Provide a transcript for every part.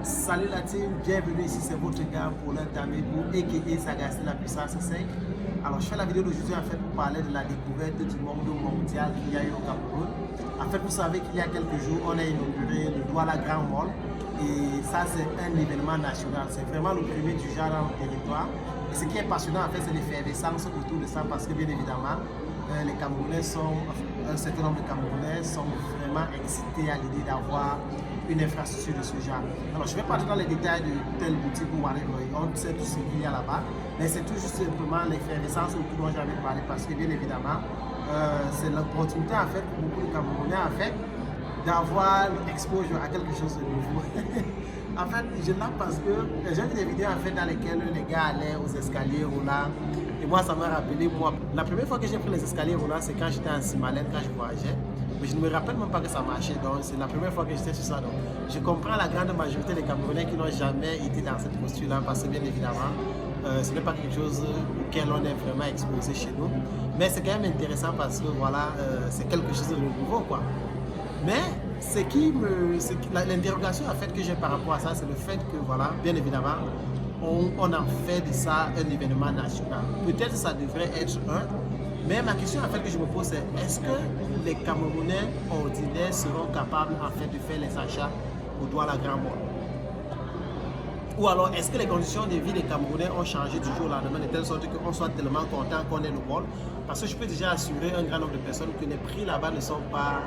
Salut la team, bienvenue ici, c'est votre gars pour Tamebou a.k.a. Sagacité la puissance 5. Alors je fais la vidéo d'aujourd'hui en fait pour parler de la découverte du monde mondial qu'il y a eu au Cameroun. En fait, vous savez qu'il y a quelques jours, on a inauguré le Douala Grand Mall et ça c'est un événement national. C'est vraiment le premier du genre dans le territoire. Et ce qui est passionnant en fait, c'est l'effervescence autour de ça parce que bien évidemment, les Camerounais un certain nombre de Camerounais sont vraiment excités à l'idée d'avoir une infrastructure de ce genre. Alors, je vais pas dans les détails de telle boutique ou whatever, on sait tout ce qu'il y a là-bas, mais c'est tout juste simplement l'effervescence autour dont j'avais parlé parce que bien évidemment, c'est l'opportunité en fait pour beaucoup de Camerounais en fait d'avoir l'exposure à quelque chose de nouveau. En fait, je l'aime parce que j'ai vu des vidéos en fait dans lesquelles les gars allaient aux escaliers roulants. Et moi, ça m'a rappelé, moi, la première fois que j'ai pris les escaliers roulants, c'est quand j'étais en Simalène, quand je voyageais. Mais je ne me rappelle même pas que ça marchait, donc c'est la première fois que j'étais sur ça. Donc, je comprends la grande majorité des Camerounais qui n'ont jamais été dans cette posture-là, parce que bien évidemment, ce n'est pas quelque chose auquel on est vraiment exposé chez nous. Mais c'est quand même intéressant parce que voilà, c'est quelque chose de nouveau, quoi. Mais l'interrogation en fait que j'ai par rapport à ça, c'est le fait que voilà, bien évidemment, on en fait de ça un événement national. Peut-être que ça devrait être un, mais ma question en fait que je me pose c'est est-ce que les Camerounais ordinaires seront capables en fait de faire les achats au Douala Grand Mall? Ou alors est-ce que les conditions de vie des Camerounais ont changé du jour au lendemain de telle sorte qu'on soit tellement content qu'on ait le mall? Parce que je peux déjà assurer un grand nombre de personnes que les prix là-bas ne sont pas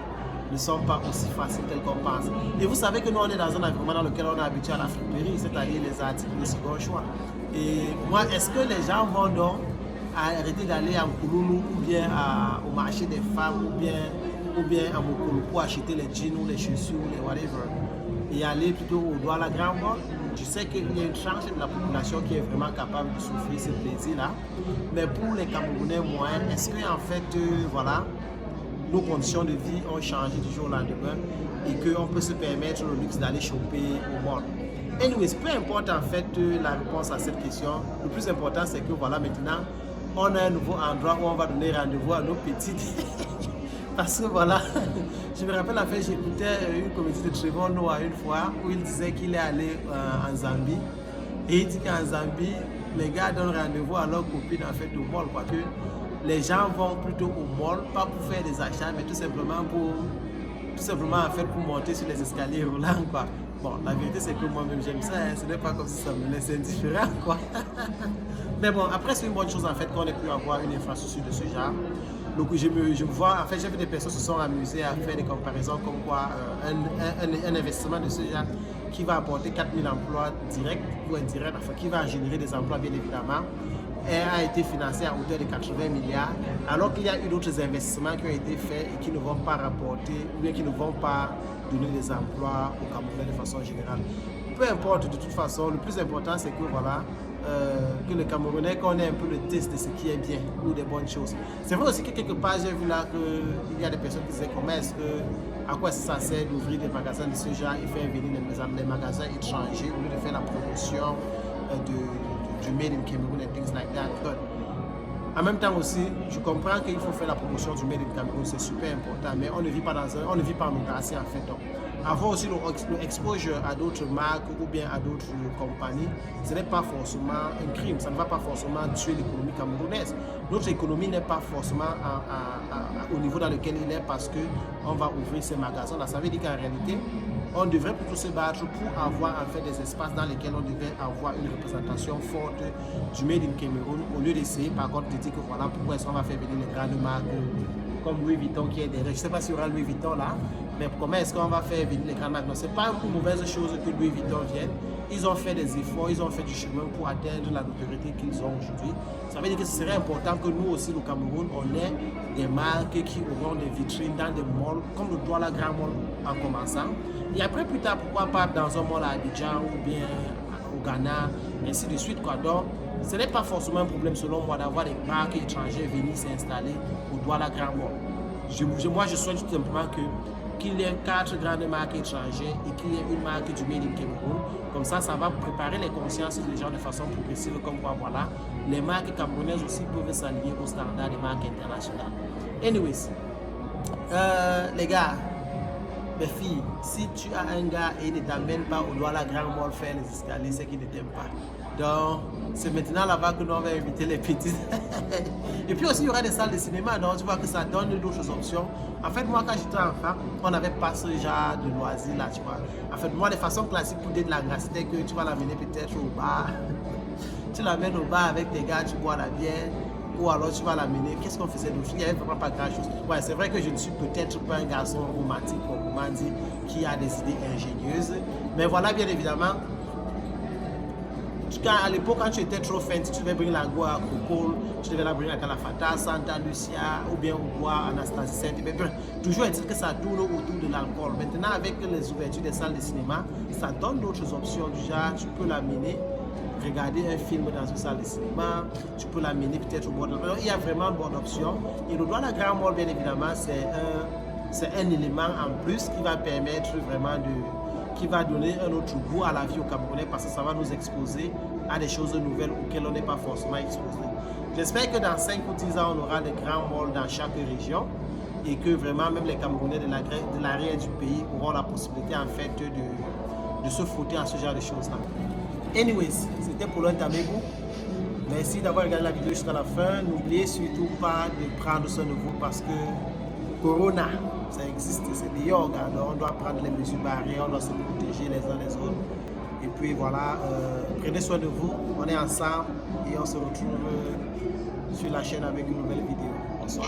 aussi faciles tels qu'on pense. Et vous savez que nous, on est dans un environnement dans lequel on est habitué à la friperie, c'est-à-dire les articles de second choix. Et moi, est-ce que les gens vont donc arrêter d'aller à Kouloulou ou bien au marché des femmes ou bien à Mokolo pour acheter les jeans ou les chaussures ou les whatever et aller plutôt au Douala Grand Mall? Je sais qu'il y a une tranche de la population qui est vraiment capable de souffrir ce plaisir-là. Mais pour les Camerounais moyens, est-ce qu'en fait, voilà, nos conditions de vie ont changé du jour au lendemain et qu'on peut se permettre le luxe d'aller choper au monde? Anyways, peu importe en fait la réponse à cette question, le plus important c'est que voilà, maintenant on a un nouveau endroit où on va donner rendez-vous à nos petites. Parce que voilà, je me rappelle en fait, j'écoutais une comédie de Trevor Noah une fois où il disait qu'il est allé en Zambie et il dit qu'en Zambie, les gars donnent rendez-vous à leurs copines en fait au mall, quoi, que les gens vont plutôt au mall, pas pour faire des achats, mais tout simplement en fait pour monter sur les escaliers roulants, quoi. Bon, la vérité c'est que moi-même j'aime ça, hein. Ce n'est pas comme si ça me laissait indifférent, quoi. Mais bon, après c'est une bonne chose en fait qu'on ait pu avoir une infrastructure de ce genre. Donc je vois, en fait j'ai vu des personnes se sont amusées à faire des comparaisons comme quoi un investissement de ce genre qui va apporter 4000 emplois directs ou indirects, enfin qui va générer des emplois bien évidemment, a été financé à hauteur de 80 milliards, alors qu'il y a eu d'autres investissements qui ont été faits et qui ne vont pas rapporter, ou bien qui ne vont pas donner des emplois au Cameroun de façon générale. Peu importe, de toute façon, le plus important c'est que voilà, que le Camerounais connaît un peu le test de ce qui est bien ou des bonnes choses. C'est vrai aussi que quelque part j'ai vu là qu'il y a des personnes qui disaient comment est-ce que, à quoi ça sert d'ouvrir des magasins de ce genre et faire venir les magasins étrangers au lieu de faire la promotion du Made in Cameroon and things like that. But, en même temps aussi, je comprends qu'il faut faire la promotion du Made in Cameroon, c'est super important, mais on ne vit pas en autarcie en fait. Donc, avoir aussi l'exposure à d'autres marques ou bien à d'autres compagnies, ce n'est pas forcément un crime, ça ne va pas forcément tuer l'économie camerounaise. Notre économie n'est pas forcément au niveau dans lequel il est parce qu'on va ouvrir ces magasins-là. Ça veut dire qu'en réalité, on devrait plutôt se battre pour avoir en fait des espaces dans lesquels on devrait avoir une représentation forte du Made in Cameroun au lieu d'essayer par contre de dire que voilà pourquoi est-ce qu'on va faire venir les grandes marques comme Louis Vuitton qui est derrière. Je ne sais pas s'il y aura Louis Vuitton là, mais comment est-ce qu'on va faire venir les grandes marques? Ce n'est pas une mauvaise chose que Louis Vuitton vienne. Ils ont fait des efforts, ils ont fait du chemin pour atteindre la notoriété qu'ils ont aujourd'hui. Ça veut dire que ce serait important que nous aussi, au Cameroun, on ait des marques qui auront des vitrines dans des malls, comme le Douala Grand Mall en commençant. Et après, plus tard, pourquoi pas dans un mall à Abidjan ou bien au Ghana, ainsi de suite, quoi. Donc, ce n'est pas forcément un problème, selon moi, d'avoir des marques étrangères venir s'installer au Douala Grand Mall. Moi, je souhaite tout simplement qu'il y ait 4 grandes marques étrangères et qu'il y ait une marque du Made in Cameroun. Comme ça va préparer les consciences des gens de façon progressive, comme quoi, voilà, les marques camerounaises aussi peuvent s'allier aux standards des marques internationales. Anyways, les gars, mes filles, si tu as un gars et il ne t'amène pas au Douala Grand Mall faire les escaliers, c'est qu'il ne t'aime pas. Donc, c'est maintenant là-bas que nous on va inviter les petits. Et puis aussi, il y aura des salles de cinéma, donc tu vois que ça donne d'autres options. En fait, moi, quand j'étais enfant, on n'avait pas ce genre de loisirs là, tu vois. En fait, moi, de façon classique pour dire de la grâce, c'était que tu vas l'amener peut-être au bar. Tu l'amènes au bar avec tes gars, tu bois la bière. Ou alors tu vas l'amener. Qu'est-ce qu'on faisait d'autre? Il n'y avait vraiment pas grand chose. Ouais, c'est vrai que je ne suis peut-être pas un garçon romantique, comme on m'a dit, qui a des idées ingénieuses. Mais voilà, bien évidemment, à l'époque, quand tu étais trop fan, si tu devais briller la go à Coco, tu devais la briller à Calafata, Santa Lucia, ou bien au bois, Anastasie Sainte. Mais bref, toujours est-il que ça tourne autour de l'alcool. Maintenant, avec les ouvertures des salles de cinéma, ça donne d'autres options. Du genre, tu peux l'amener regarder un film dans une salle de cinéma, tu peux l'amener peut-être au bord de la mer. Il y a vraiment de bonnes options. Et le Douala Grand Mall, bien évidemment, c'est un élément en plus qui va permettre vraiment qui va donner un autre goût à la vie au Camerounais parce que ça va nous exposer à des choses nouvelles auxquelles on n'est pas forcément exposé. J'espère que dans 5 ou 10 ans, on aura des grands malls dans chaque région et que vraiment même les Camerounais de l'arrière du pays auront la possibilité en fait de se frotter à ce genre de choses-là. Anyways, c'était pour l'Intamego. Merci d'avoir regardé la vidéo jusqu'à la fin. N'oubliez surtout pas de prendre soin de vous parce que Corona, ça existe, c'est dehors. Alors on doit prendre les mesures barrières, on doit se protéger les uns les autres. Et puis voilà, prenez soin de vous. On est ensemble et on se retrouve sur la chaîne avec une nouvelle vidéo. Bonsoir.